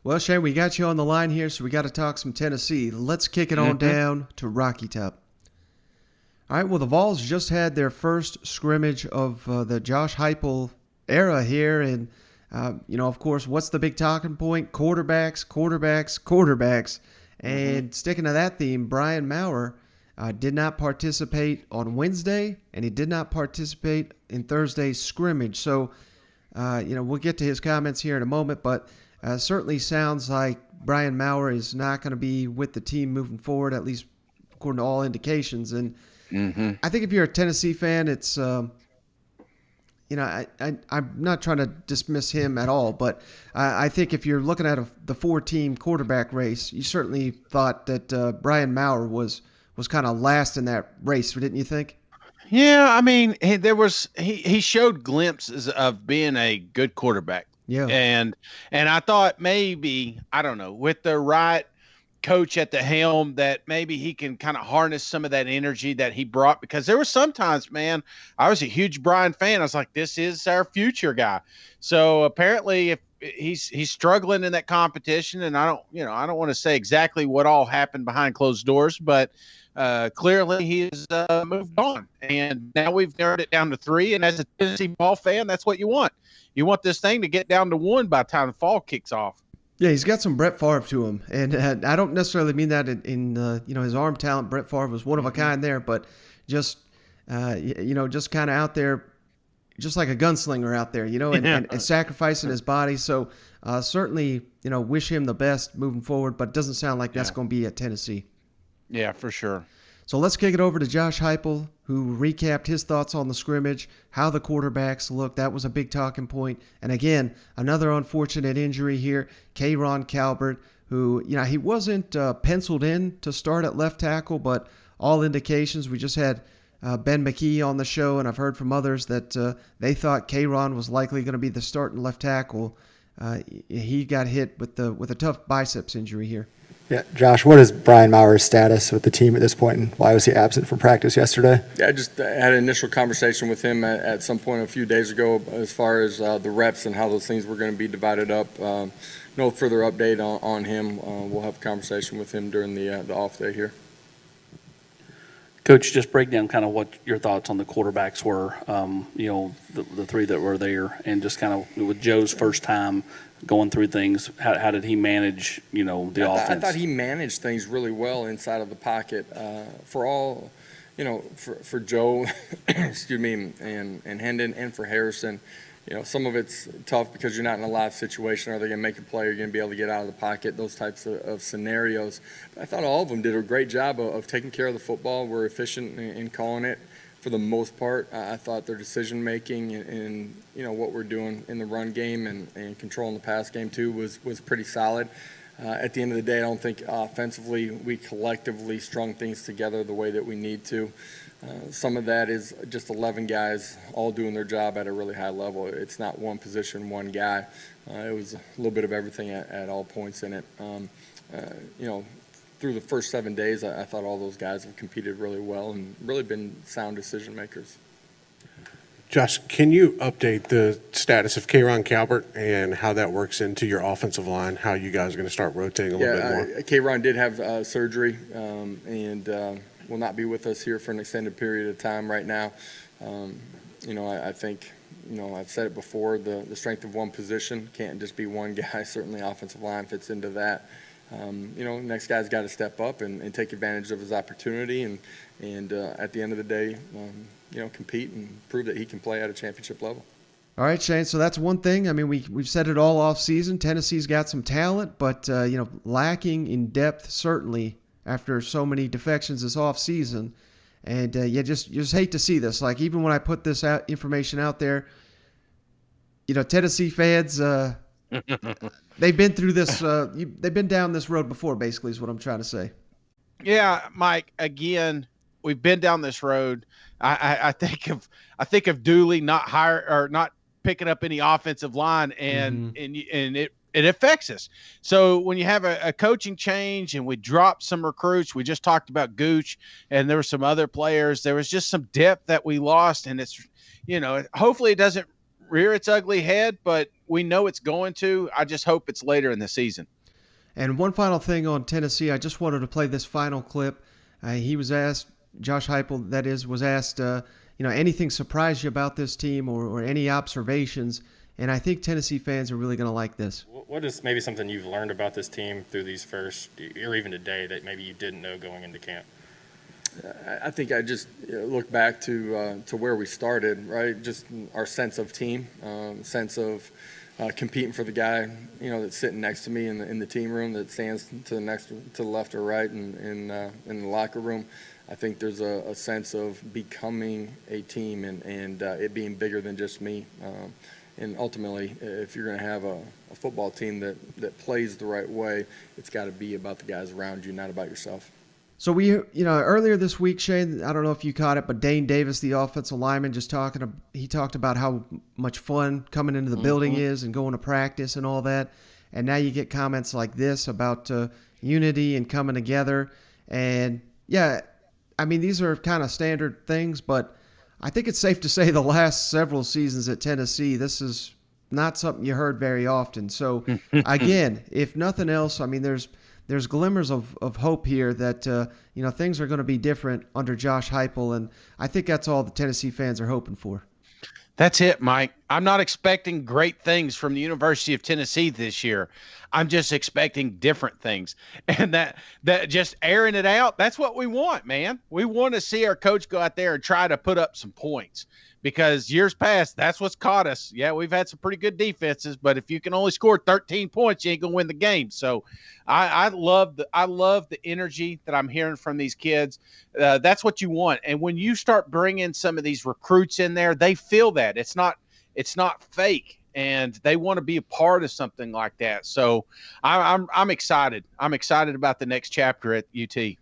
Well, Shane, we got you on the line here, so we got to talk some Tennessee. Let's kick it on down to Rocky Top. All right, well, the Vols just had their first scrimmage of the Josh Heupel era here. And, of course, what's the big talking point? Quarterbacks, quarterbacks, quarterbacks. And sticking to that theme, Brian Maurer did not participate on Wednesday, and he did not participate in Thursday's scrimmage. So, we'll get to his comments here in a moment, but certainly sounds like Brian Maurer is not going to be with the team moving forward, at least according to all indications. And I think if you're a Tennessee fan, it's, I'm not trying to dismiss him at all, but I think if you're looking at the 4-team quarterback race, you certainly thought that Brian Maurer was kind of last in that race, didn't you think? Yeah, I mean, he showed glimpses of being a good quarterback. Yeah. And I thought maybe, I don't know, with the right coach at the helm, that maybe he can kind of harness some of that energy that he brought, because there were sometimes, man, I was a huge Brian fan. I was like, this is our future guy. So apparently if he's struggling in that competition, and I don't want to say exactly what all happened behind closed doors, but clearly he's moved on, and now we've narrowed it down to 3. And as a Tennessee ball fan, that's what you want. You want this thing to get down to 1 by the time the fall kicks off. Yeah, he's got some Brett Favre to him, and I don't necessarily mean that in his arm talent. Brett Favre was one of a kind there, but just just kind of out there, just like a gunslinger out there, and sacrificing his body. So certainly, wish him the best moving forward, but it doesn't sound like that's going to be at Tennessee. Yeah, for sure. So let's kick it over to Josh Heupel, who recapped his thoughts on the scrimmage, how the quarterbacks looked. That was a big talking point. And again, another unfortunate injury here, CALBERT, who, he wasn't penciled in to start at left tackle, but all indications, we just had Ben McKee on the show, and I've heard from others that they thought KROJAN was likely going to be the starting left tackle. He got hit with a tough biceps injury here. Yeah, Josh, what is Brian Maurer's status with the team at this point, and why was he absent from practice yesterday? Yeah, I just had an initial conversation with him at some point a few days ago as far as the reps and how those things were going to be divided up. No further update on him. We'll have a conversation with him during the off day here. Coach, just break down kind of what your thoughts on the quarterbacks were, the 3 that were there, and just kind of with Joe's first time going through things, how did he manage, the offense? I thought he managed things really well inside of the pocket. For Joe, excuse me, and Hendon, and for Harrison, some of it's tough because you're not in a live situation. Are they going to make a play? Are you going to be able to get out of the pocket? Those types of scenarios. But I thought all of them did a great job of taking care of the football. We're efficient in calling it for the most part. I thought their decision-making and what we're doing in the run game and controlling the pass game too was pretty solid. At the end of the day, I don't think offensively we collectively strung things together the way that we need to. Some of that is just 11 guys all doing their job at a really high level. It's not one position, one guy. It was a little bit of everything at all points in it. Through the first 7 days, I thought all those guys have competed really well and really been sound decision makers. Josh, can you update the status of KROJAN and how that works into your offensive line, how you guys are going to start rotating a little bit more? KROJAN did have surgery and will not be with us here for an extended period of time right now. I think, I've said it before, the strength of one position can't just be one guy. Certainly offensive line fits into that. Next guy's got to step up and take advantage of his opportunity and at the end of the day, compete and prove that he can play at a championship level. All right, Shane, so that's one thing. I mean, we've said it all off season. Tennessee's got some talent, but, lacking in depth certainly after so many defections this off season. And just hate to see this. Like, even when I put this information out there, Tennessee fans, they've been through this. They've been down this road before, basically, is what I'm trying to say. Yeah, Mike. Again, we've been down this road. I think of Dooley not picking up any offensive line, and it affects us. So when you have a coaching change and we drop some recruits, we just talked about Gooch, and there were some other players. There was just some depth that we lost, and it's hopefully it doesn't rear its ugly head, but we know it's going to. I just hope it's later in the season. And one final thing on Tennessee, I just wanted to play this final clip. He was asked, Josh Heupel, that is, was asked, anything surprised you about this team or any observations? And I think Tennessee fans are really going to like this. What is maybe something you've learned about this team through these first, or even today, that maybe you didn't know going into camp? I think I just look back to where we started, right? Just our sense of team, sense of competing for the guy, that's sitting next to me in the team room, that stands to the left or right in the locker room. I think there's a sense of becoming a team and it being bigger than just me. And ultimately, if you're going to have a football team that plays the right way, it's got to be about the guys around you, not about yourself. So we, earlier this week, Shane, I don't know if you caught it, but Dane Davis, the offensive lineman, he talked about how much fun coming into the building is and going to practice and all that. And now you get comments like this about unity and coming together. And yeah, I mean, these are kind of standard things, but I think it's safe to say the last several seasons at Tennessee, this is not something you heard very often. So again, if nothing else, I mean, there's glimmers of hope here that, things are going to be different under Josh Heupel. And I think that's all the Tennessee fans are hoping for. That's it, Mike. I'm not expecting great things from the University of Tennessee this year. I'm just expecting different things. And that just airing it out, that's what we want, man. We want to see our coach go out there and try to put up some points, because years past, that's what's caught us. Yeah, we've had some pretty good defenses, but if you can only score 13 points, you ain't going to win the game. So I love the energy that I'm hearing from these kids. That's what you want. And when you start bringing some of these recruits in there, they feel that. It's not fake, and they want to be a part of something like that. So I'm excited. I'm excited about the next chapter at UT.